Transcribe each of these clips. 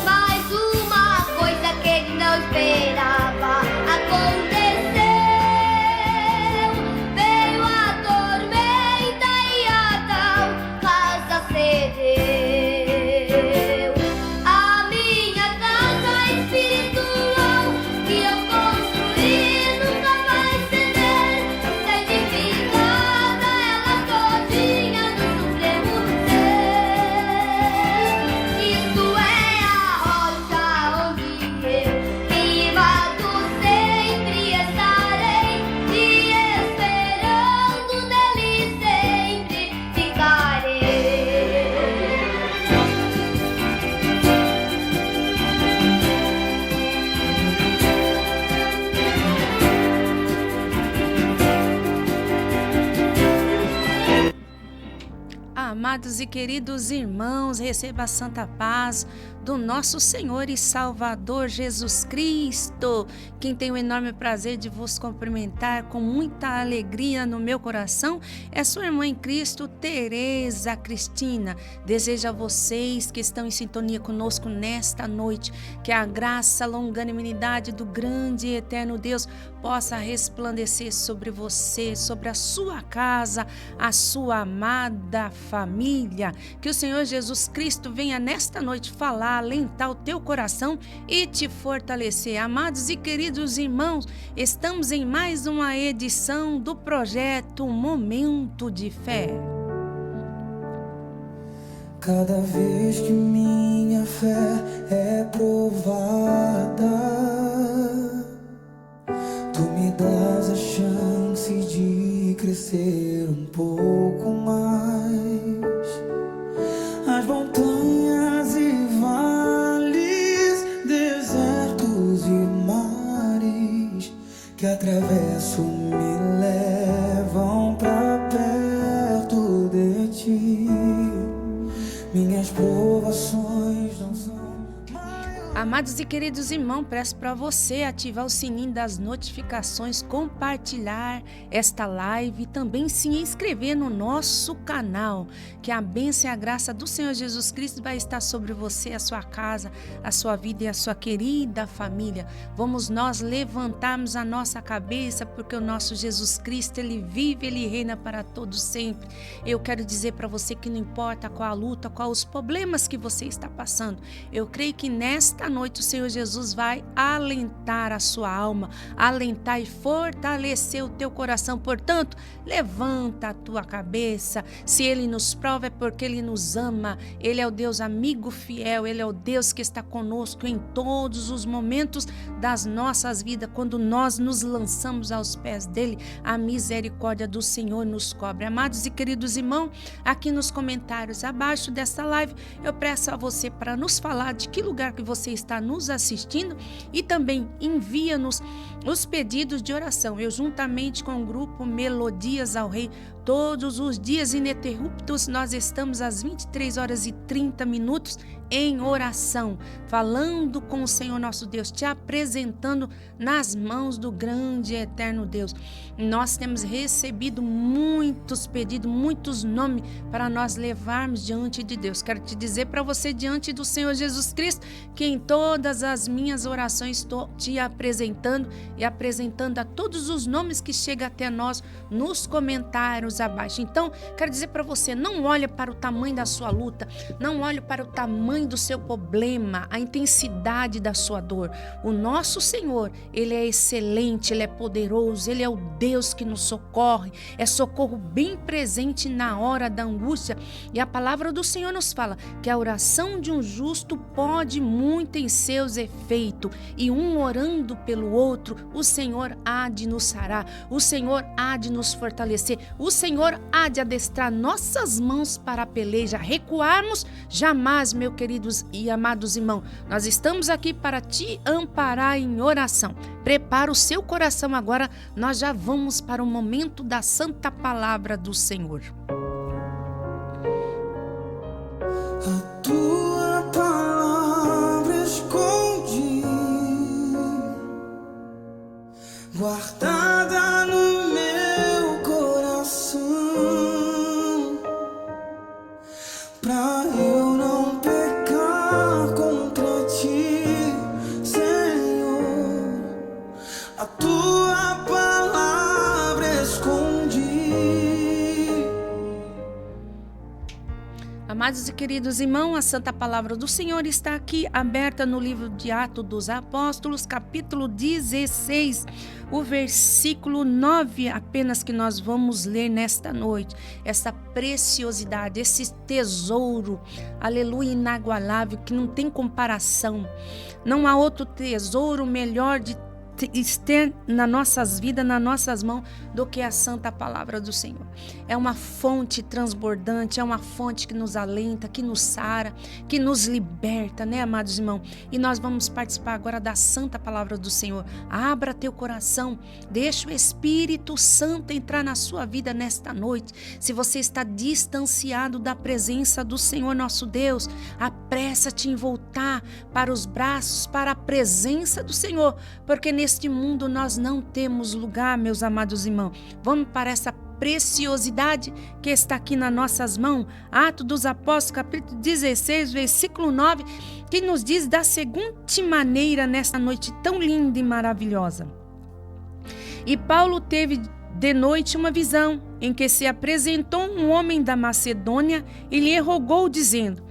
Mas uma coisa que ele não esperava aconteceu. Veio a tormenta e a tal casa cedeu. A minha casa espiritual que eu construí nunca vai ceder. Edificada ela todinha no supremo ser. Isso é a rocha onde eu, firmado sempre estarei, e esperando nele sempre ficarei. Amados e queridos irmãos, receba a santa paz do nosso Senhor e Salvador Jesus Cristo. Quem tem o enorme prazer de vos cumprimentar com muita alegria no meu coração é sua irmã em Cristo, Tereza Cristina. Desejo a vocês que estão em sintonia conosco nesta noite que a graça, a longanimidade do grande e eterno Deus possa resplandecer sobre você, sobre a sua casa, a sua amada família. Que o Senhor Jesus Cristo venha nesta noite falar, alentar o teu coração e te fortalecer. Amados e queridos irmãos, estamos em mais uma edição do projeto Momento de Fé. Cada vez que minha fé é provada, tu me das a chance de crescer um pouco mais. As montanhas e vales, desertos e mares que atravesso me levam pra perto de ti. Minhas provações não são. Amados e queridos irmãos, peço para você ativar o sininho das notificações, compartilhar esta live e também se inscrever no nosso canal. Que a bênção e a graça do Senhor Jesus Cristo vai estar sobre você, a sua casa, a sua vida e a sua querida família. Vamos nós levantarmos a nossa cabeça, porque o nosso Jesus Cristo, Ele vive, Ele reina para todos sempre. Eu quero dizer para você que não importa qual a luta, qual os problemas que você está passando, eu creio que nesta noite o Senhor Jesus vai alentar a sua alma, alentar e fortalecer o teu coração. Portanto, levanta a tua cabeça. Se Ele nos prova é porque Ele nos ama. Ele é o Deus amigo fiel, Ele é o Deus que está conosco em todos os momentos das nossas vidas. Quando nós nos lançamos aos pés dEle, a misericórdia do Senhor nos cobre. Amados e queridos irmãos, aqui nos comentários abaixo dessa live, eu peço a você para nos falar de que lugar que você está nos assistindo e também envia-nos os pedidos de oração. Eu, juntamente com o grupo Melodias ao Rei, todos os dias ininterruptos, nós estamos às 23h30 em oração, falando com o Senhor nosso Deus, te apresentando nas mãos do grande e eterno Deus. Nós temos recebido muitos pedidos, muitos nomes para nós levarmos diante de Deus. Quero te dizer para você, diante do Senhor Jesus Cristo, que em todas as minhas orações estou te apresentando e apresentando a todos os nomes que chegam até nós nos comentários abaixo. Então, quero dizer para você, não olhe para o tamanho da sua luta, não olhe para o tamanho do seu problema, a intensidade da sua dor. O nosso Senhor, Ele é excelente, Ele é poderoso, Ele é o Deus que nos socorre, é socorro bem presente na hora da angústia. E a palavra do Senhor nos fala que a oração de um justo pode muito em seus efeitos, e um orando pelo outro, o Senhor há de nos sarar, o Senhor há de nos fortalecer, o Senhor há de adestrar nossas mãos para a peleja, recuarmos jamais, meu queridos e amados irmãos. Nós estamos aqui para te amparar em oração. Prepara o seu coração agora, nós já vamos para o momento da santa palavra do Senhor. A tua palavra escondi, guardada no meu coração, pra eu Amados e queridos irmãos, a Santa Palavra do Senhor está aqui aberta no livro de Atos dos Apóstolos, capítulo 16, o versículo 9, apenas que nós vamos ler nesta noite. Essa preciosidade, esse tesouro, aleluia, inagualável, que não tem comparação. Não há outro tesouro melhor de ter nas nossas vidas, nas nossas mãos, do que a Santa Palavra do Senhor. É uma fonte transbordante, é uma fonte que nos alenta, que nos sara, que nos liberta, né, amados irmãos? E nós vamos participar agora da Santa Palavra do Senhor. Abra teu coração, deixa o Espírito Santo entrar na sua vida nesta noite. Se você está distanciado da presença do Senhor nosso Deus, apressa-te em voltar para os braços, para a presença do Senhor, porque neste mundo nós não temos lugar, meus amados irmãos. Vamos para essa preciosidade que está aqui nas nossas mãos. Atos dos Apóstolos, capítulo 16, versículo 9, que nos diz da seguinte maneira nesta noite tão linda e maravilhosa. E Paulo teve de noite uma visão, em que se apresentou um homem da Macedônia e lhe rogou, dizendo: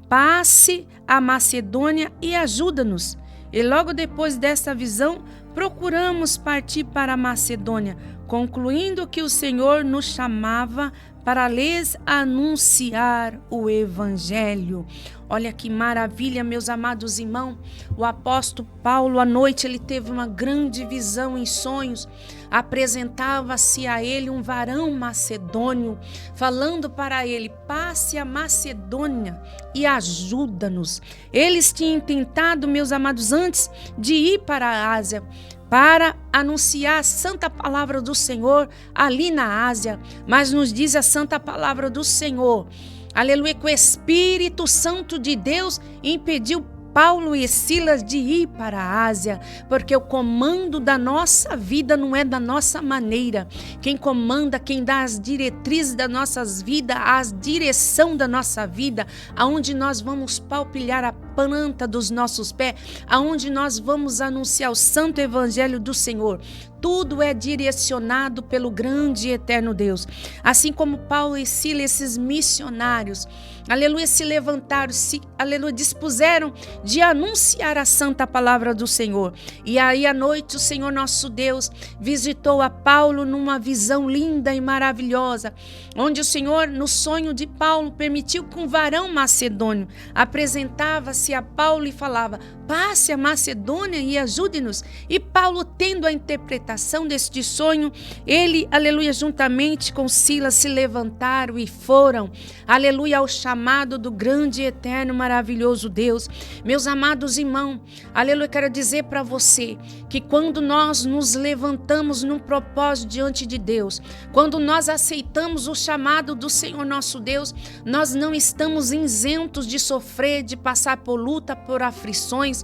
passe a Macedônia e ajuda-nos. E logo depois dessa visão, procuramos partir para a Macedônia, concluindo que o Senhor nos chamava para lhes anunciar o Evangelho. Olha que maravilha, meus amados irmãos. O apóstolo Paulo, à noite, ele teve uma grande visão em sonhos. Apresentava-se a ele um varão macedônio, falando para ele: passe a Macedônia e ajuda-nos. Eles tinham tentado, meus amados, antes de ir para a Ásia, para anunciar a santa palavra do Senhor ali na Ásia. Mas nos diz a santa palavra do Senhor, aleluia, que o Espírito Santo de Deus impediu Paulo e Silas de ir para a Ásia, porque o comando da nossa vida não é da nossa maneira. Quem comanda, quem dá as diretrizes das nossas vidas, a direção da nossa vida, aonde nós vamos palpilhar a planta dos nossos pés, aonde nós vamos anunciar o santo evangelho do Senhor. Tudo é direcionado pelo grande e eterno Deus. Assim como Paulo e Silas, esses missionários, aleluia, se levantaram, aleluia, dispuseram de anunciar a santa palavra do Senhor. E aí à noite o Senhor nosso Deus visitou a Paulo numa visão linda e maravilhosa, onde o Senhor, no sonho de Paulo, permitiu que um varão macedônio apresentava-se a Paulo e falava: passe a Macedônia e ajude-nos. E Paulo, tendo a interpretação deste sonho, ele, aleluia, juntamente com Silas se levantaram e foram, aleluia, ao chamado do grande, eterno, maravilhoso Deus. Meus amados irmãos, aleluia, quero dizer para você que quando nós nos levantamos num propósito diante de Deus, quando nós aceitamos o chamado do Senhor nosso Deus, nós não estamos isentos de sofrer, de passar por luta, por aflições,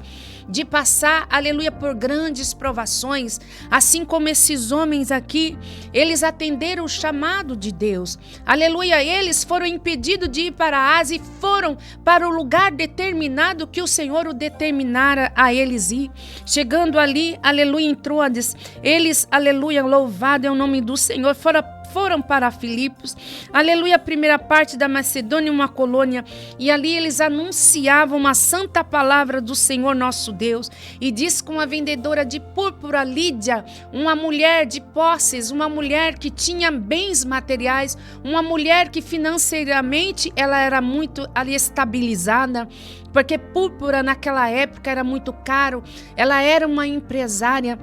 de passar, aleluia, por grandes provações. Assim como esses homens aqui, eles atenderam o chamado de Deus, aleluia, eles foram impedidos de ir para a Ásia e foram para o lugar determinado que o Senhor o determinara a eles ir. Chegando ali, aleluia, em Troades, eles, aleluia, louvado é o nome do Senhor, foram para Filipos, aleluia, a primeira parte da Macedônia, uma colônia, e ali eles anunciavam a santa palavra do Senhor nosso Deus. E diz com a vendedora de púrpura, Lídia, uma mulher de posses, uma mulher que tinha bens materiais, uma mulher que financeiramente ela era muito ali estabilizada, porque púrpura naquela época era muito caro, ela era uma empresária.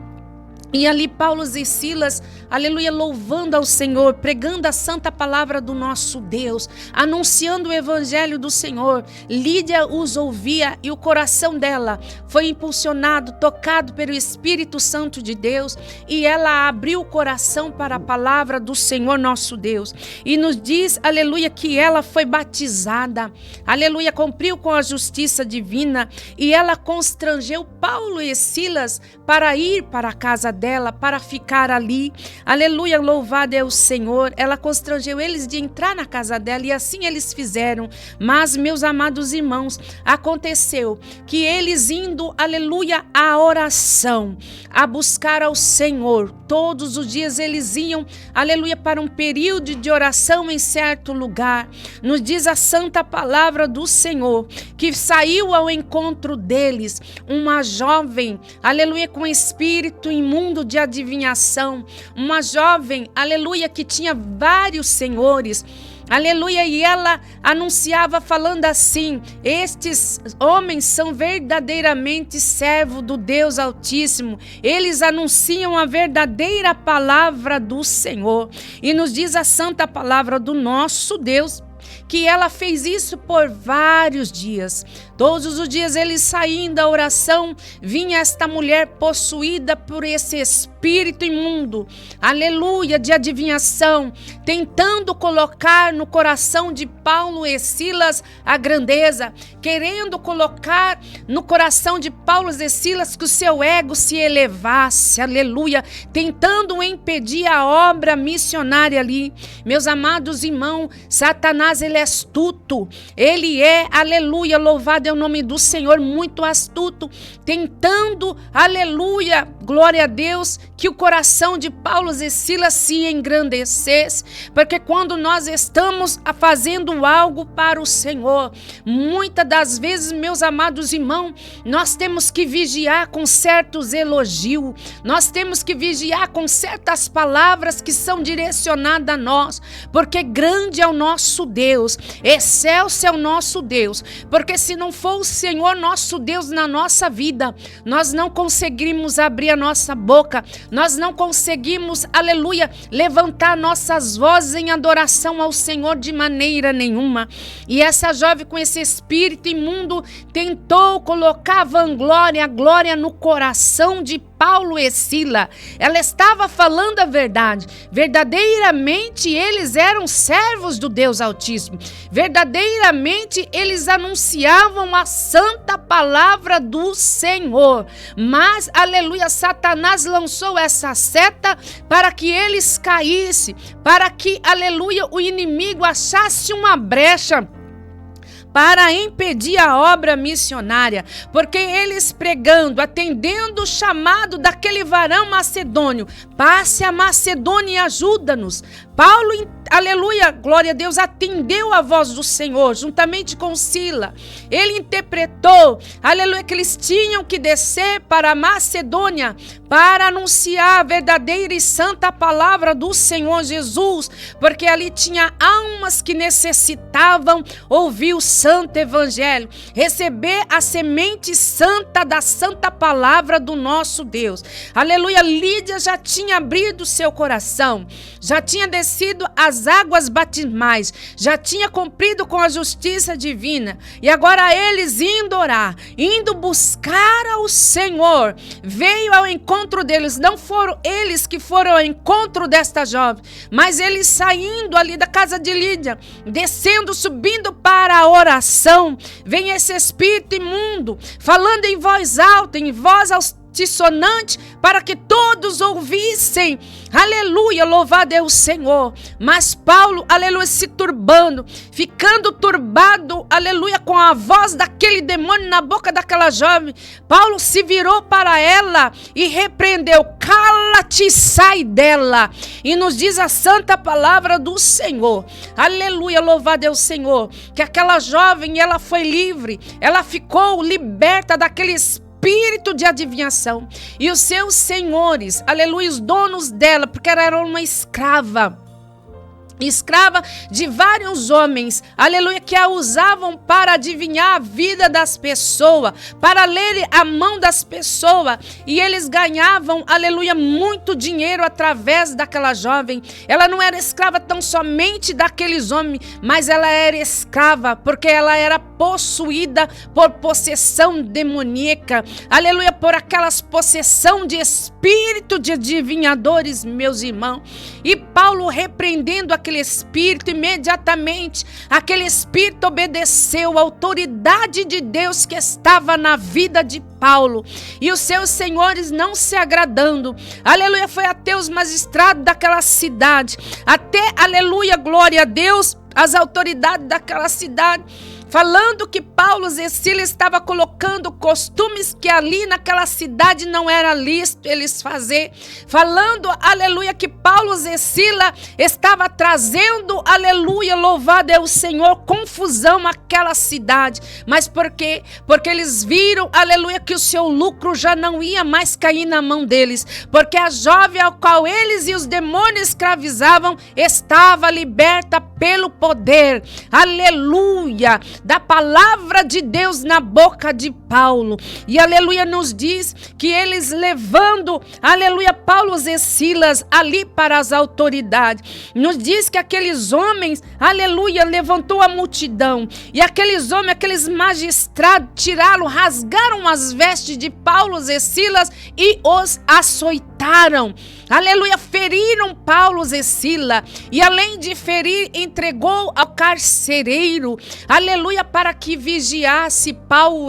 E ali Paulo e Silas, aleluia, louvando ao Senhor, pregando a santa palavra do nosso Deus, anunciando o evangelho do Senhor. Lídia os ouvia e o coração dela foi impulsionado, tocado pelo Espírito Santo de Deus, e ela abriu o coração para a palavra do Senhor nosso Deus. E nos diz, aleluia, que ela foi batizada, aleluia, cumpriu com a justiça divina, e ela constrangeu Paulo e Silas para ir para a casa dela para ficar ali. Aleluia, louvado é o Senhor. Ela constrangeu eles de entrar na casa dela e assim eles fizeram. Mas, meus amados irmãos, aconteceu que eles indo, aleluia, à oração, a buscar ao Senhor, todos os dias eles iam, aleluia, para um período de oração em certo lugar. Nos diz a santa palavra do Senhor, que saiu ao encontro deles uma jovem, aleluia, com espírito imundo de adivinhação, uma jovem, aleluia, que tinha vários senhores. Aleluia, e ela anunciava falando assim: estes homens são verdadeiramente servos do Deus Altíssimo, eles anunciam a verdadeira palavra do Senhor. E nos diz a santa palavra do nosso Deus, que ela fez isso por vários dias. Todos os dias eles saindo da oração, vinha esta mulher possuída por esse espírito imundo, aleluia, de adivinhação, tentando colocar no coração de Paulo e Silas a grandeza, querendo colocar no coração de Paulo e Silas que o seu ego se elevasse, aleluia, tentando impedir a obra missionária ali. Meus amados irmãos, Satanás, ele é astuto, ele é, aleluia, louvado é o nome do Senhor, muito astuto, tentando, aleluia, glória a Deus, que o coração de Paulo e Silas se engrandecesse, porque quando nós estamos fazendo algo para o Senhor, muitas das vezes, meus amados irmãos, nós temos que vigiar com certos elogios, nós temos que vigiar com certas palavras que são direcionadas a nós, porque grande é o nosso Deus, excelso é o nosso Deus, porque se não for o Senhor nosso Deus na nossa vida, nós não conseguimos abrir a nossa boca, nós não conseguimos, aleluia, levantar nossas vozes em adoração ao Senhor de maneira nenhuma. E essa jovem com esse espírito imundo tentou colocar a vanglória, a glória no coração de Paulo e Silas. Ela estava falando a verdade. Verdadeiramente eles eram servos do Deus Altíssimo. Verdadeiramente eles anunciavam a santa palavra do Senhor. Mas, aleluia, Satanás lançou essa seta para que eles caíssem, para que, aleluia, o inimigo achasse uma brecha para impedir a obra missionária, porque eles pregando, atendendo o chamado daquele varão macedônio, passe a Macedônia e ajuda-nos. Paulo, aleluia, glória a Deus, atendeu a voz do Senhor, juntamente com Silas. Ele interpretou, aleluia, que eles tinham que descer para a Macedônia para anunciar a verdadeira e santa palavra do Senhor Jesus, porque ali tinha almas que necessitavam ouvir o santo evangelho, receber a semente santa da santa palavra do nosso Deus. Aleluia, Lídia já tinha abrido seu coração, já tinha descido as águas batismais, já tinha cumprido com a justiça divina, e agora eles indo orar, indo buscar ao Senhor, veio ao encontro deles. Não foram eles que foram ao encontro desta jovem, mas eles saindo ali da casa de Lídia, descendo, subindo para a oração, vem esse espírito imundo, falando em voz alta, em voz dissonante, para que todos ouvissem. Aleluia, louvado é o Senhor. Mas Paulo, aleluia, se turbando, ficando turbado, aleluia, com a voz daquele demônio na boca daquela jovem, Paulo se virou para ela e repreendeu: cala-te, sai dela. E nos diz a santa palavra do Senhor, aleluia, louvado é o Senhor, que aquela jovem, ela foi livre, ela ficou liberta daquele espírito de adivinhação, e os seus senhores, aleluia, os donos dela, porque ela era uma escrava de vários homens, aleluia, que a usavam para adivinhar a vida das pessoas, para ler a mão das pessoas, e eles ganhavam, aleluia, muito dinheiro através daquela jovem. Ela não era escrava tão somente daqueles homens, mas ela era escrava porque ela era possuída por possessão demoníaca, aleluia, por aquelas possessão de espírito de adivinhadores, meus irmãos. E Paulo, repreendendo aquele aquele espírito, imediatamente aquele espírito obedeceu à autoridade de Deus que estava na vida de Paulo, e os seus senhores não se agradando, aleluia, foi até os magistrados daquela cidade, até, aleluia, glória a Deus, as autoridades daquela cidade, falando que Paulo e Silas estavam colocando costumes que ali naquela cidade não era lícito eles fazer, falando, aleluia, que Paulo e Silas estavam trazendo, aleluia, louvado é o Senhor, confusão àquela cidade. Mas por quê? Porque eles viram, aleluia, que o seu lucro já não ia mais cair na mão deles, porque a jovem ao qual eles e os demônios escravizavam estava liberta pelo poder, aleluia, da palavra de Deus na boca de Paulo. E aleluia, nos diz que eles levando, aleluia, Paulo e Silas ali para as autoridades, nos diz que aqueles homens, aleluia, levantou a multidão, e aqueles homens, aqueles magistrados tiraram, rasgaram as vestes de Paulo e Silas e os açoitaram, aleluia, feriram Paulo e Silas, e além de ferir, entregou ao carcereiro, aleluia, para que vigiasse Paulo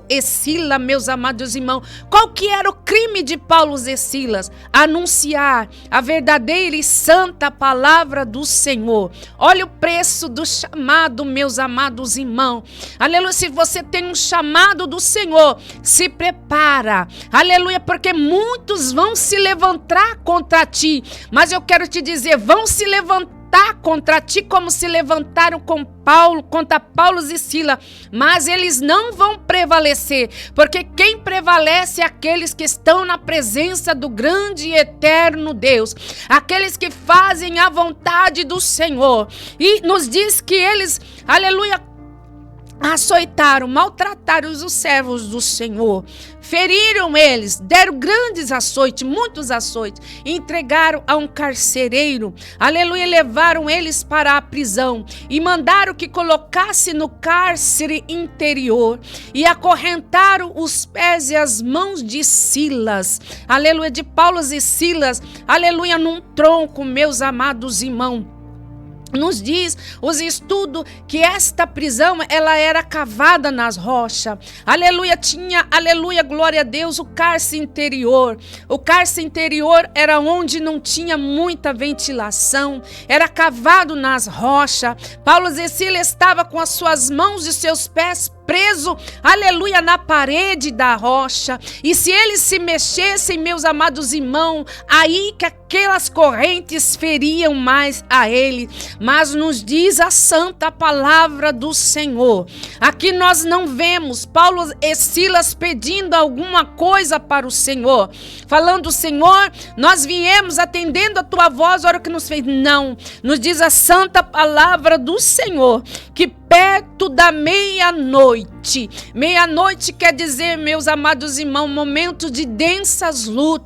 e Silas, meus amados irmãos. Qual que era o crime de Paulo e Silas? Anunciar a verdadeira e santa palavra do Senhor. Olha o preço do chamado, meus amados irmãos. Aleluia, se você tem um chamado do Senhor, se prepara, aleluia, porque muitos vão se levantar contra ti, mas eu quero te dizer, vão se levantar contra ti como se levantaram contra Paulo e Silas, mas eles não vão prevalecer, porque quem prevalece é aqueles que estão na presença do grande e eterno Deus, aqueles que fazem a vontade do Senhor. E nos diz que eles, aleluia, açoitaram, maltrataram os servos do Senhor, feriram eles, deram grandes açoites, muitos açoites, entregaram a um carcereiro, aleluia, levaram eles para a prisão e mandaram que colocasse no cárcere interior e acorrentaram os pés e as mãos de Silas, aleluia, de Paulo e Silas, aleluia, num tronco, meus amados irmãos. Nos diz os estudos que esta prisão, ela era cavada nas rochas, aleluia, tinha, aleluia, glória a Deus, o cárcere interior. O cárcere interior era onde não tinha muita ventilação, era cavado nas rochas. Paulo e Silas estava com as suas mãos e seus pés preso, aleluia, na parede da rocha, e se eles se mexessem, meus amados irmãos, aí que aquelas correntes feriam mais a ele. Mas nos diz a santa palavra do Senhor, aqui nós não vemos Paulo e Silas pedindo alguma coisa para o Senhor, falando, Senhor, nós viemos atendendo a tua voz, a hora que nos fez. Não, nos diz a santa palavra do Senhor, que perto da meia-noite, meia-noite quer dizer, meus amados irmãos, momento de densas lutas.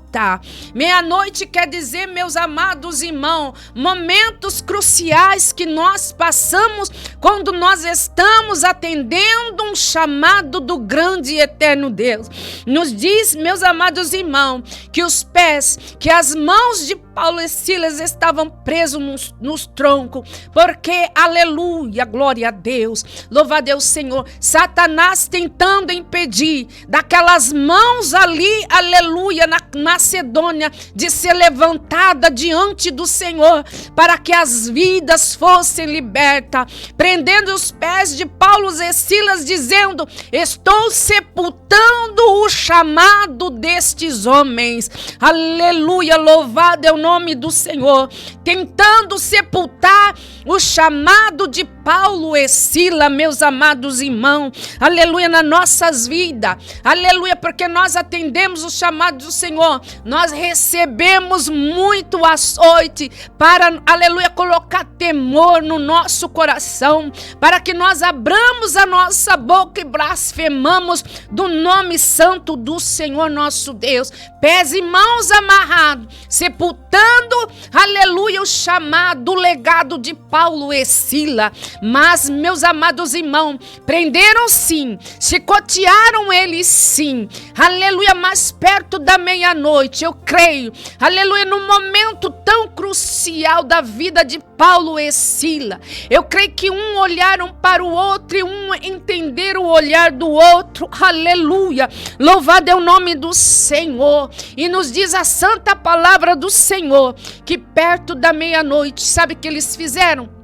Meia-noite quer dizer, meus amados irmãos, momentos cruciais que nós passamos quando nós estamos atendendo um chamado do grande e eterno Deus. Nos diz, meus amados irmãos, que os pés, que as mãos de Paulo e Silas estavam presos nos troncos, porque, aleluia, glória a Deus, louvado é o Senhor, Satanás tentando impedir daquelas mãos ali, aleluia, na Macedônia, de ser levantada diante do Senhor, para que as vidas fossem libertas, prendendo os pés de Paulo e Silas, dizendo, estou sepultando o chamado destes homens, aleluia, louvado é o nome do Senhor, tentando sepultar o chamado de Paulo e Silas, meus amados irmãos, aleluia, nas nossas vidas, aleluia, porque nós atendemos o chamado do Senhor, nós recebemos muito açoite para, aleluia, colocar temor no nosso coração, para que nós abramos a nossa boca e blasfemamos do nome santo do Senhor nosso Deus, pés e mãos amarrados, sepultando, aleluia, o chamado, o legado de Paulo e Silas. Mas, meus amados irmãos, prenderam sim, chicotearam eles sim, aleluia, mais perto da meia-noite, eu creio, aleluia, no momento tão crucial da vida de Paulo e Sila, eu creio que um olharam para o outro e um entenderam o olhar do outro, aleluia, louvado é o nome do Senhor. E nos diz a santa palavra do Senhor, que perto da meia-noite, sabe o que eles fizeram?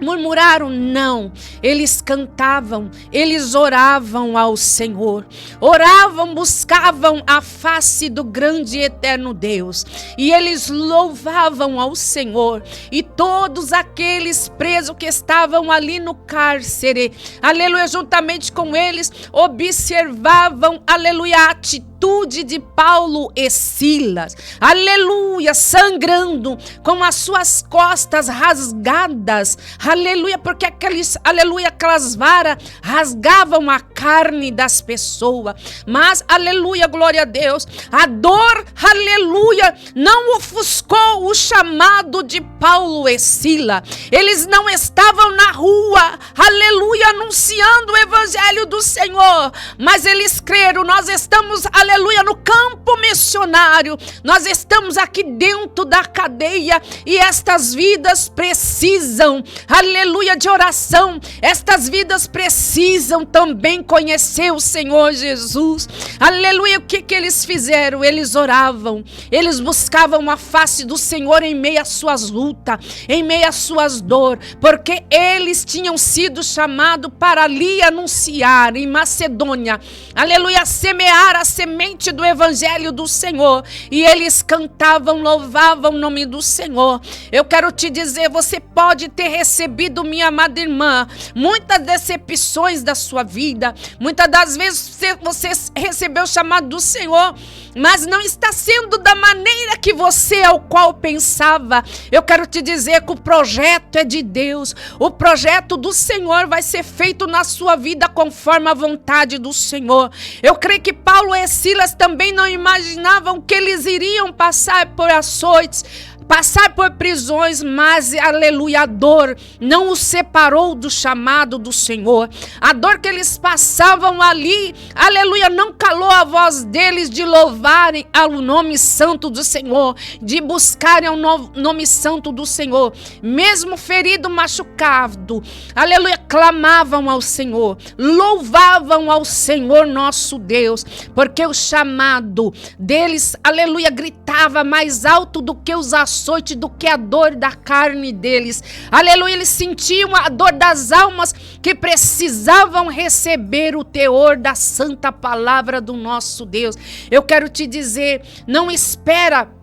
Murmuraram? Não, eles cantavam, eles oravam ao Senhor, oravam, buscavam a face do grande e eterno Deus, e eles louvavam ao Senhor, e todos aqueles presos que estavam ali no cárcere, aleluia, juntamente com eles, observavam, aleluia, a atitude de Paulo e Silas, aleluia, sangrando, com as suas costas rasgadas, aleluia, porque aquelas varas rasgavam a carne das pessoas, mas, aleluia, glória a Deus, a dor, aleluia, não ofuscou o chamado de Paulo e Silas, eles não estavam na rua, aleluia, anunciando o evangelho do Senhor, mas eles creram, nós estamos, aleluia, no campo missionário, nós estamos aqui dentro da cadeia e estas vidas precisam, aleluia, de oração, estas vidas precisam também conhecer o Senhor Jesus, aleluia. O que eles fizeram? Eles oravam, eles buscavam a face do Senhor em meio às suas lutas, em meio às suas dores, porque eles tinham sido chamados para ali anunciar em Macedônia, aleluia, semear a semente do evangelho do Senhor, e eles cantavam, louvavam o nome do Senhor. Eu quero te dizer, você pode ter recebido, minha amada irmã, muitas decepções da sua vida, muitas das vezes você recebeu o chamado do Senhor, mas não está sendo da maneira que você ao qual pensava. Eu quero te dizer que o projeto é de Deus, o projeto do Senhor vai ser feito na sua vida conforme a vontade do Senhor. Eu creio que Paulo e Silas também não imaginavam que eles iriam passar por açoites, passar por prisões, mas, aleluia, a dor não os separou do chamado do Senhor. A dor que eles passavam ali, aleluia, não calou a voz deles de louvarem ao nome santo do Senhor, de buscarem o nome santo do Senhor. Mesmo ferido, machucado, aleluia, clamavam ao Senhor, louvavam ao Senhor nosso Deus, porque o chamado deles, aleluia, gritava mais alto do que os açoites, do que a dor da carne deles, aleluia. Eles sentiam a dor das almas que precisavam receber o teor da santa palavra do nosso Deus. Eu quero te dizer, não espera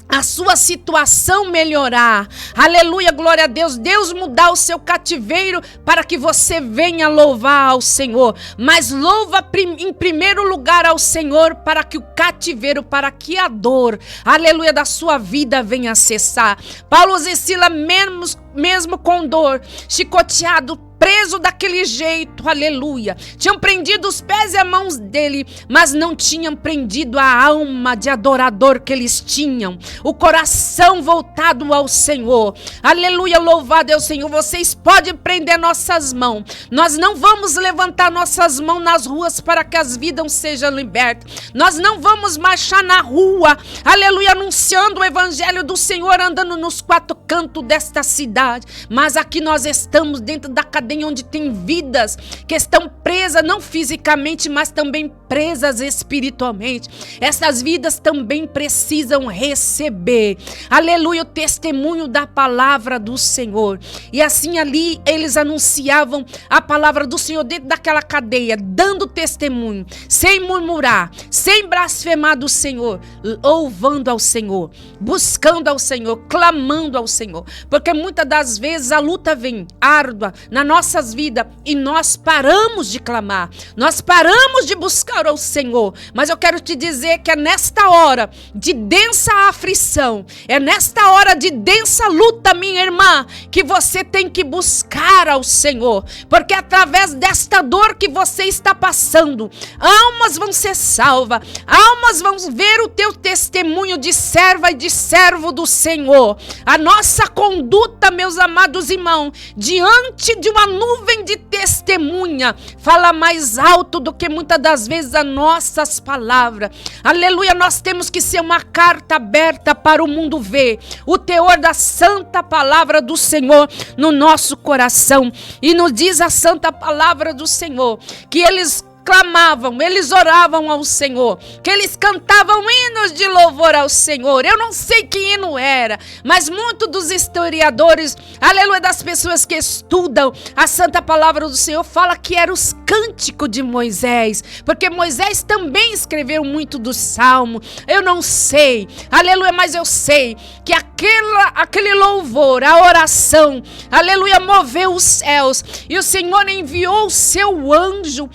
a sua situação melhorar, aleluia, glória a Deus, Deus mudar o seu cativeiro para que você venha louvar ao Senhor, mas louva em primeiro lugar ao Senhor para que o cativeiro, para que a dor, aleluia, da sua vida venha cessar. Paulo e Silas, mesmo com dor, chicoteado, preso daquele jeito, aleluia, tinham prendido os pés e as mãos dele, mas não tinham prendido a alma de adorador que eles tinham, o coração voltado ao Senhor, aleluia, louvado é o Senhor. Vocês podem prender nossas mãos, nós não vamos levantar nossas mãos nas ruas para que as vidas sejam libertas, nós não vamos marchar na rua, aleluia, anunciando o evangelho do Senhor, andando nos quatro cantos desta cidade, mas aqui nós estamos dentro da cadeia onde tem vidas que estão presas, não fisicamente, mas também presas espiritualmente. Essas vidas também precisam receber, aleluia, o testemunho da palavra do Senhor. E assim ali eles anunciavam a palavra do Senhor dentro daquela cadeia, dando testemunho, sem murmurar, sem blasfemar do Senhor, louvando ao Senhor, buscando ao Senhor, clamando ao Senhor, porque muitas das vezes a luta vem árdua na nossas vidas e nós paramos de clamar, nós paramos de buscar Senhor, ao Senhor. Mas eu quero te dizer que é nesta hora de densa aflição, é nesta hora de densa luta, minha irmã, que você tem que buscar ao Senhor, porque através desta dor que você está passando, almas vão ser salvas, almas vão ver o teu testemunho de serva e de servo do Senhor. A nossa conduta, meus amados irmãos, diante de uma nuvem de testemunha, fala mais alto do que muitas das vezes as nossas palavras. Aleluia, nós temos que ser uma carta aberta para o mundo ver o teor da santa palavra do Senhor no nosso coração. E nos diz a santa palavra do Senhor que eles clamavam, eles oravam ao Senhor, que eles cantavam hinos de louvor ao Senhor. Eu não sei que hino era, mas muitos dos historiadores, aleluia, das pessoas que estudam a santa palavra do Senhor, fala que eram os cânticos de Moisés, porque Moisés também escreveu muito do Salmo. Eu não sei, aleluia, mas eu sei que aquele louvor, a oração, aleluia, moveu os céus, e o Senhor enviou o seu anjo.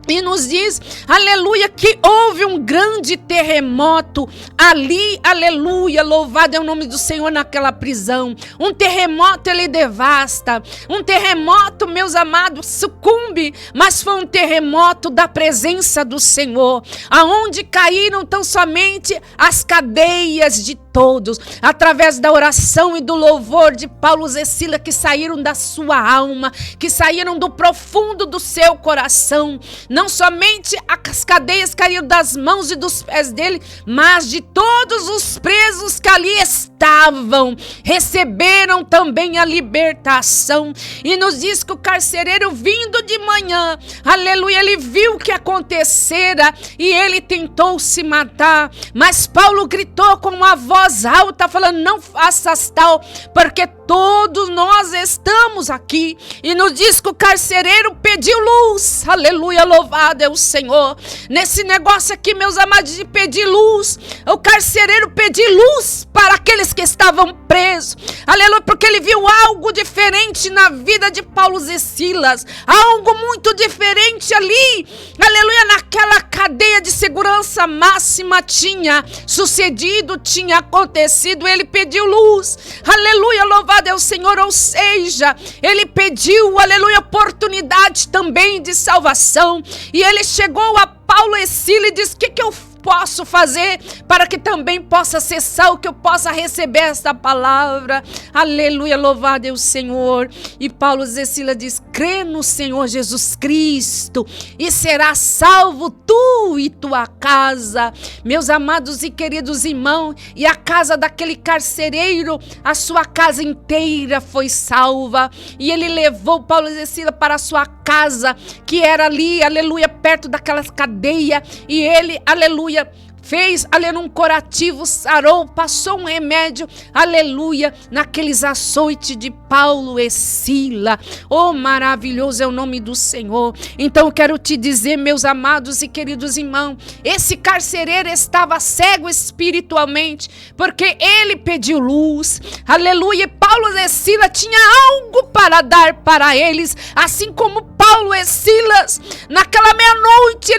E nos diz, aleluia, que houve um grande terremoto ali, aleluia, louvado é o nome do Senhor naquela prisão. Um terremoto ele devasta, um terremoto, meus amados, sucumbe, mas foi um terremoto da presença do Senhor, aonde caíram tão somente as cadeias de todos, através da oração e do louvor de Paulo e Silas, que saíram da sua alma, que saíram do profundo do seu coração. Não somente as cadeias caíram das mãos e dos pés dele, mas de todos os presos que ali estavam, receberam também a libertação. E nos diz que o carcereiro, vindo de manhã, aleluia, ele viu o que acontecera e ele tentou se matar, mas Paulo gritou com uma voz alta, falando: não faças tal, porque todos nós estamos aqui. E nos diz que o carcereiro pediu luz, aleluia, louvado é o Senhor. Nesse negócio aqui, meus amados, de pedir luz, o carcereiro pediu luz para aqueles que estavam presos, aleluia, porque ele viu algo diferente na vida de Paulo e Silas, algo muito diferente ali, aleluia, naquela cadeia de segurança máxima tinha sucedido, tinha acontecido. Ele pediu luz, aleluia, louvado é o Senhor, ou seja, ele pediu, aleluia, oportunidade também de salvação. E ele chegou a Paulo e Silas e disse: o que eu posso fazer para que também possa ser salvo, que eu possa receber esta palavra? Aleluia, louvado é o Senhor. E Paulo e Silas diz: crê no Senhor Jesus Cristo e será salvo tu e tua casa. Meus amados e queridos irmãos, e a casa daquele carcereiro, a sua casa inteira foi salva. E ele levou Paulo e Silas para a sua casa, que era ali, aleluia, perto daquelas cadeias, e ele, aleluia, fez, aleluia, um curativo, sarou, passou um remédio, aleluia, naqueles açoites de Paulo e Silas. Oh, maravilhoso é o nome do Senhor. Então eu quero te dizer, meus amados e queridos irmãos, esse carcereiro estava cego espiritualmente, porque ele pediu luz, aleluia, e Paulo e Silas tinha algo para dar para eles, assim como Paulo e Silas, naquela meia-noite,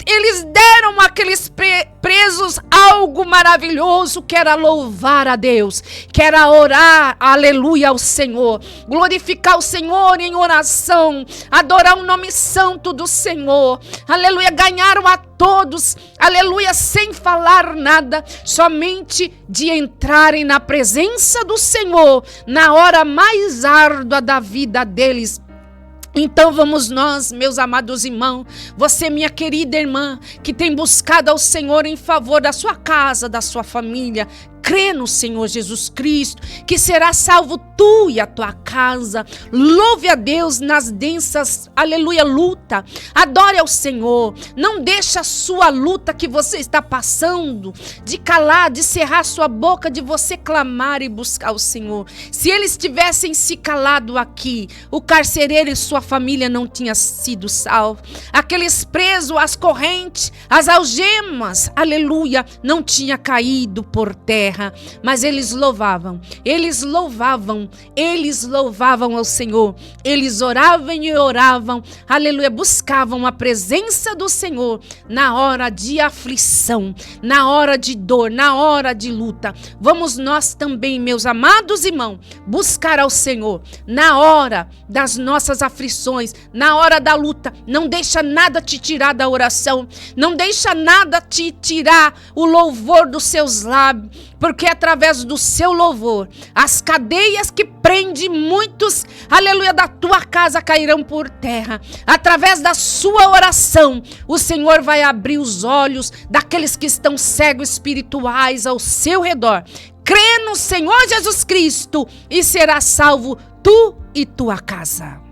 eles deram àqueles presos algo maravilhoso, que era louvar a Deus, que era orar, aleluia, ao Senhor, glorificar o Senhor em oração, adorar o nome santo do Senhor, aleluia. Ganharam a todos, aleluia, sem falar nada, somente de entrarem na presença do Senhor na hora mais árdua da vida deles. Então vamos nós, meus amados irmãos, você, minha querida irmã, que tem buscado ao Senhor em favor da sua casa, da sua família, crê no Senhor Jesus Cristo, que será salvo tu e a tua casa. Louve a Deus nas densas, aleluia, luta. Adore ao Senhor. Não deixe a sua luta que você está passando de calar, de cerrar sua boca, de você clamar e buscar o Senhor. Se eles tivessem se calado aqui, o carcereiro e sua família não tinham sido salvos. Aqueles presos, as correntes, as algemas, aleluia, não tinha caído por terra. terra, mas eles louvavam ao Senhor, eles oravam e oravam, aleluia, buscavam a presença do Senhor na hora de aflição, na hora de dor, na hora de luta. Vamos nós também, meus amados irmãos, buscar ao Senhor na hora das nossas aflições, na hora da luta. Não deixa nada te tirar da oração, não deixa nada te tirar o louvor dos seus lábios, porque através do seu louvor, as cadeias que prendem muitos, aleluia, da tua casa cairão por terra. Através da sua oração, o Senhor vai abrir os olhos daqueles que estão cegos espirituais ao seu redor. Crê no Senhor Jesus Cristo e será salvo tu e tua casa.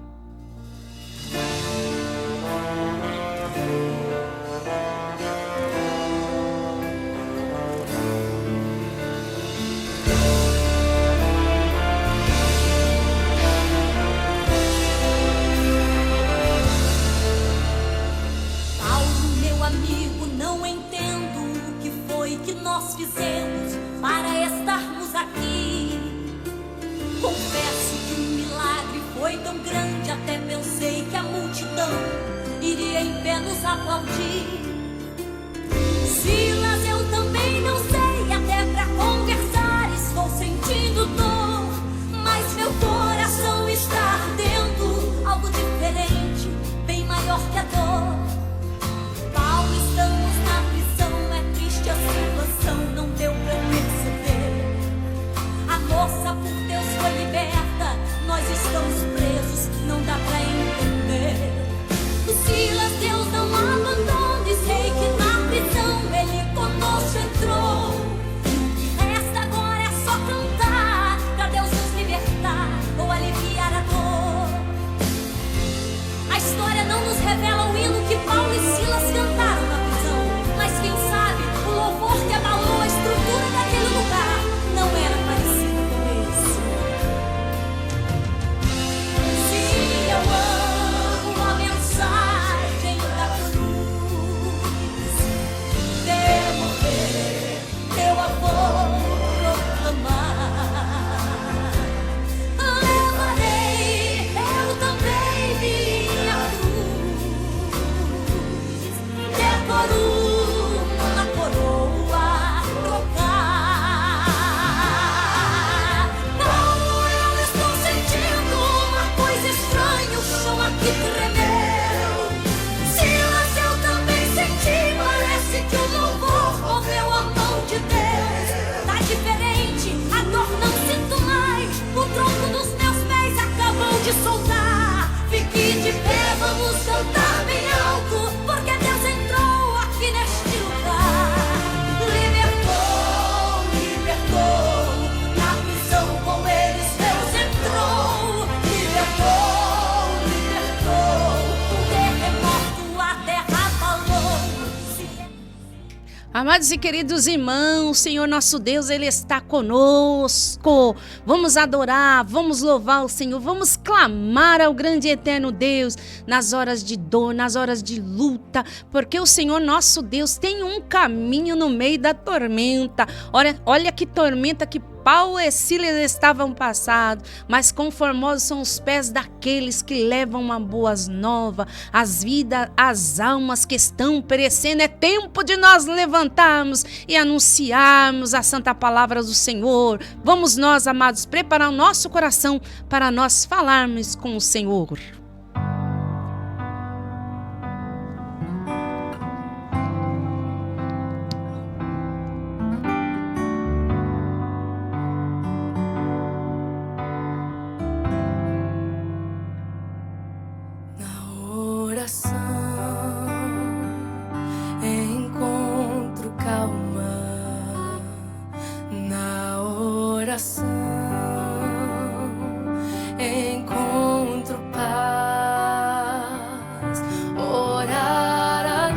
Nós fizemos para estarmos aqui. Confesso que o milagre foi tão grande, até pensei que a multidão iria em pé nos aplaudir. Silas, eu também não sei, até pra conversar estou sentindo dor, mas meu coração está ardendo, algo diferente, bem maior que a dor. Paulo, estamos na prisão, é triste a situação, não deu pra perceber. A moça por Deus foi liberta, nós estamos presos, não dá pra entender. O Silas, Deus não abandona, e sei que na prisão ele conosco entrou. O que resta agora é só cantar, pra Deus nos libertar ou aliviar a dor. A história não nos revela o hino que Paulo e Silas cantaram na prisão, mas quem sabe o louvor que abalou a estrutura daquele lugar não era parecido com esse. Se eu amo a mensagem da cruz, devo ver, eu a vou proclamar. Levarei eu também minha cruz, decoro uma coroa trocar. Não, eu estou sentindo uma coisa estranha, o chão aqui tremeu. Silas, eu também senti, parece que o louvor moveu a mão de Deus. Tá diferente, a dor não sinto mais, o tronco dos meus pés acabou de soltar. Fique de pé, vamos cantar bem alto, porque Deus entrou aqui neste lugar. Libertou, libertou, na prisão com eles Deus entrou. Libertou, libertou, um terremoto a terra falou. Amados e queridos irmãos, o Senhor nosso Deus, Ele está conosco. Vamos adorar, vamos louvar o Senhor, vamos clamar ao grande e eterno Deus nas horas de dor, nas horas de luta, porque o Senhor nosso Deus tem um caminho no meio da tormenta. Olha que tormenta que Paulo e Silas estavam passados, mas conformosos são os pés daqueles que levam uma boas novas, as vidas, as almas que estão perecendo. É tempo de nós levantarmos e anunciarmos a santa palavra do Senhor. Vamos nós, amados, preparar o nosso coração para nós falarmos com o Senhor. Encontro calma na oração, encontro paz. Orar a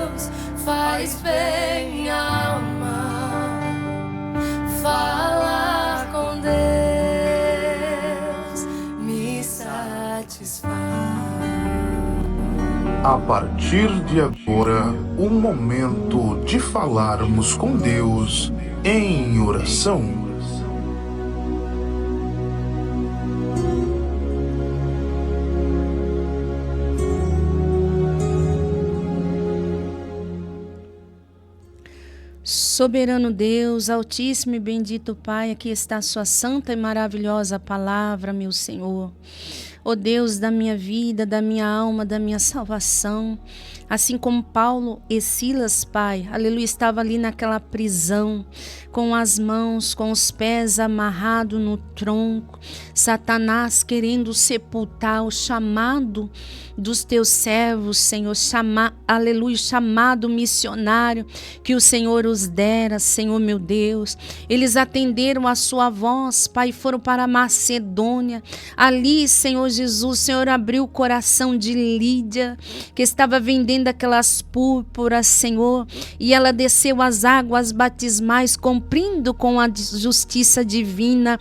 Deus faz bem à alma, falar com Deus me satisfaz. A partir de agora, um momento de falarmos com Deus em oração. Soberano Deus, Altíssimo e bendito Pai, aqui está a sua santa e maravilhosa palavra, meu Senhor. Ó Deus da minha vida, da minha alma, da minha salvação. Assim como Paulo e Silas, Pai, aleluia, estava ali naquela prisão, com as mãos, com os pés amarrados no tronco, Satanás querendo sepultar o chamado dos teus servos, Senhor, aleluia, chamado missionário que o Senhor os dera, Senhor meu Deus. Eles atenderam a sua voz, Pai, e foram para a Macedônia. Ali, Senhor Jesus, o Senhor abriu o coração de Lídia, que estava vendendo aquelas púrpuras, Senhor, e ela desceu as águas batismais, cumprindo com a justiça divina,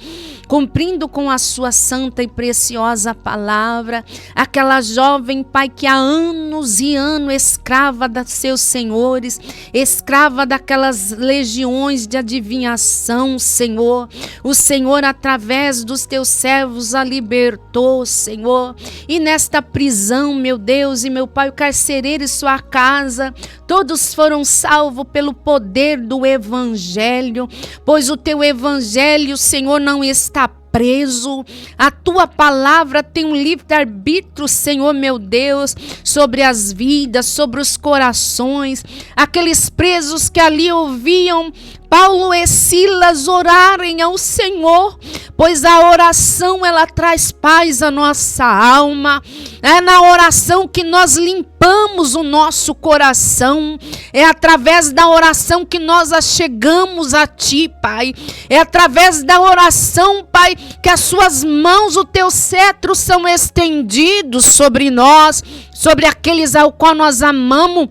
cumprindo com a sua santa e preciosa palavra. Aquela jovem, Pai, que há anos e anos escrava dos seus senhores, escrava daquelas legiões de adivinhação, Senhor. O Senhor, através dos teus servos, a libertou, Senhor. E nesta prisão, meu Deus e meu Pai, o carcereiro e sua casa, todos foram salvos pelo poder do Evangelho, pois o teu Evangelho, Senhor, não está preso. A tua palavra tem um livre-arbítrio, Senhor meu Deus, sobre as vidas, sobre os corações. Aqueles presos que ali ouviam Paulo e Silas orarem ao Senhor, pois a oração ela traz paz à nossa alma. É na oração que nós limpamos o nosso coração. É através da oração que nós achegamos a Ti, Pai. É através da oração, Pai, que as Suas mãos, o Teu cetro são estendidos sobre nós, sobre aqueles ao qual nós amamos,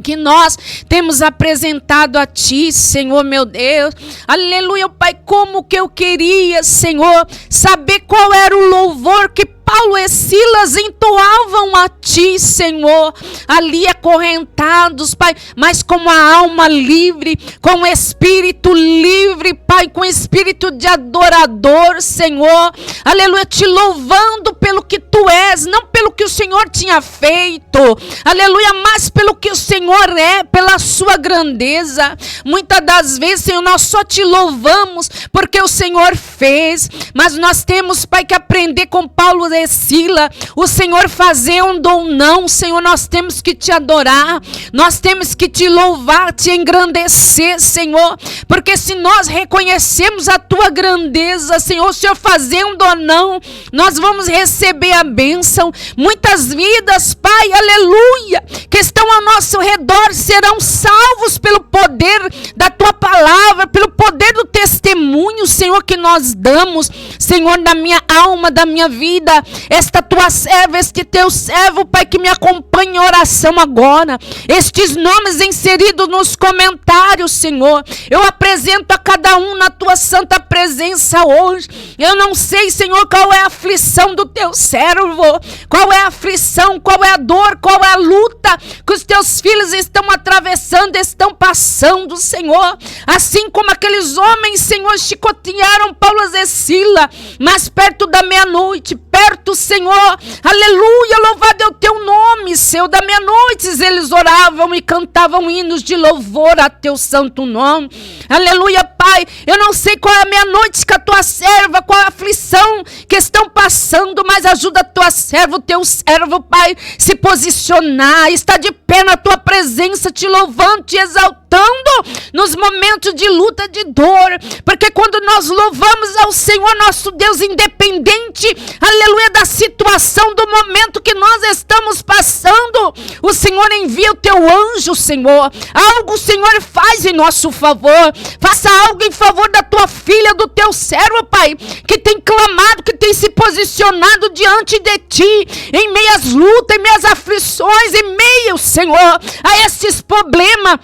que nós temos apresentado a Ti, Senhor meu Deus. Aleluia, Pai, como que eu queria, Senhor, saber qual era o louvor que Paulo e Silas entoavam a Ti, Senhor, ali acorrentados, Pai, mas com a alma livre, com o espírito livre, Pai, com o espírito de adorador, Senhor, aleluia, te louvando pelo que Tu és, não pelo que o Senhor tinha feito, aleluia, mas pelo que o Senhor é, pela Sua grandeza. Muitas das vezes, Senhor, nós só Te louvamos porque o Senhor fez, mas nós temos, Pai, que aprender com Paulo e Silas, o Senhor fazendo ou não, Senhor, nós temos que Te adorar, nós temos que Te louvar, Te engrandecer, Senhor, porque se nós reconhecemos a Tua grandeza, Senhor, o Senhor fazendo ou não, nós vamos receber a bênção. Muitas vidas, Pai, aleluia, que estão ao nosso redor serão salvos pelo poder da Tua palavra, pelo poder do testemunho, Senhor, que nós damos, Senhor, da minha alma, da minha vida. Esta Tua serva, este Teu servo, Pai, que me acompanha em oração agora, estes nomes inseridos nos comentários, Senhor, eu apresento a cada um na Tua santa presença hoje. Eu não sei, Senhor, qual é a aflição do Teu servo, qual é a aflição, qual é a dor, qual é a luta que os Teus filhos estão atravessando, estão passando, Senhor, assim como aqueles homens, Senhor, chicotearam Paulo e Silas, mas perto da meia-noite, perto, Senhor, aleluia, louvado é o Teu nome, Senhor, da meia-noite eles oravam e cantavam hinos de louvor a Teu santo nome, aleluia, Pai, eu não sei qual é a meia-noite que a Tua serva, qual é a aflição que estão passando, mas ajuda a Tua serva, o Teu servo, Pai, se posicionar, está de pé na Tua presença, Te louvando, Te exaltando nos momentos de luta, de dor, porque quando nós louvamos ao Senhor nosso Deus, independente, aleluia, da situação, do momento que nós estamos passando, o Senhor envia o Teu anjo, Senhor, algo o Senhor faz em nosso favor. Faça algo em favor da Tua filha, do Teu servo, Pai, que tem clamado, que tem se posicionado diante de Ti, em meias lutas, em meias aflições, em meio, Senhor, a esses problemas,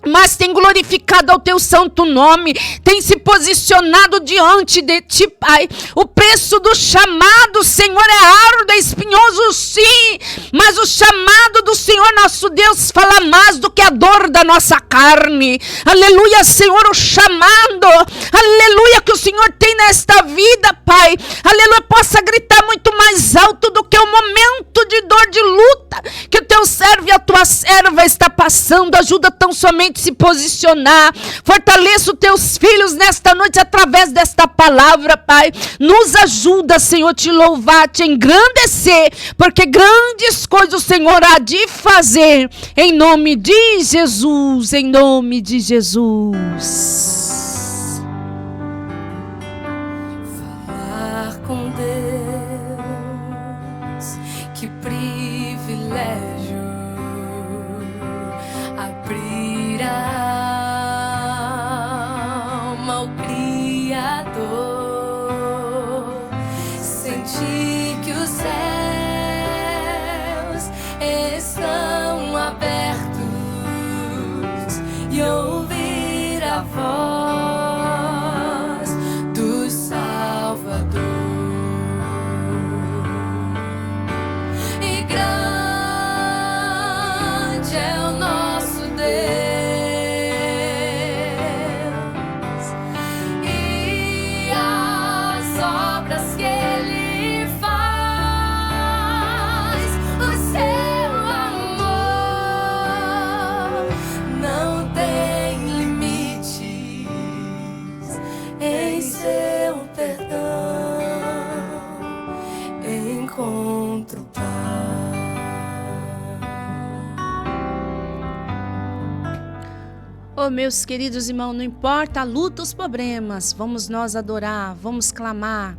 mas tem glorificado ao Teu santo nome, tem se posicionado diante de Ti, Pai. O preço do chamado, Senhor, é árduo, é espinhoso, sim, mas o chamado do Senhor nosso Deus fala mais do que a dor da nossa carne. Aleluia, Senhor, o chamado, aleluia, que o Senhor tem nesta vida, Pai, aleluia, possa gritar muito mais alto do que o momento de dor, de luta que o teu servo e a tua serva está passando. Ajuda tão somente se posicionar, fortaleça os teus filhos nesta noite através desta palavra, Pai. Nos ajuda, Senhor, te louvar, te engrandecer, porque grandes coisas o Senhor há de fazer, em nome de Jesus, em nome de Jesus. Falar com Deus, que privilégio. Abrir a alma ao Criador, sentir que os céus estão abertos e ouvir a voz do Salvador. E grande é o nosso Deus, e as obras que Ele faz, o seu amor não tem limites, em seu perdão encontro paz. Oh, meus queridos irmãos, não importa a luta, os problemas, vamos nós adorar, vamos clamar,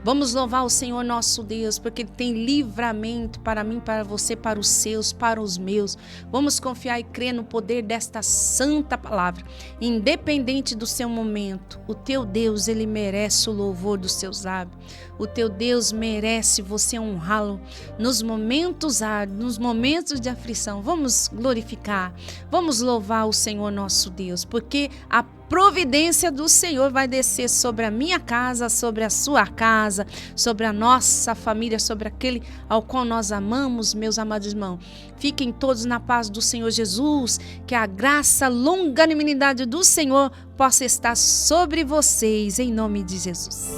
vamos louvar o Senhor nosso Deus, porque Ele tem livramento para mim, para você, para os seus, para os meus. Vamos confiar e crer no poder desta santa palavra. Independente do seu momento, o teu Deus, Ele merece o louvor dos seus lábios. O teu Deus merece você honrá-lo nos momentos árduos, nos momentos de aflição. Vamos glorificar, vamos louvar o Senhor nosso Deus, porque a providência do Senhor vai descer sobre a minha casa, sobre a sua casa, sobre a nossa família, sobre aquele ao qual nós amamos, meus amados irmãos. Fiquem todos na paz do Senhor Jesus, que a graça, longanimidade do Senhor possa estar sobre vocês, em nome de Jesus.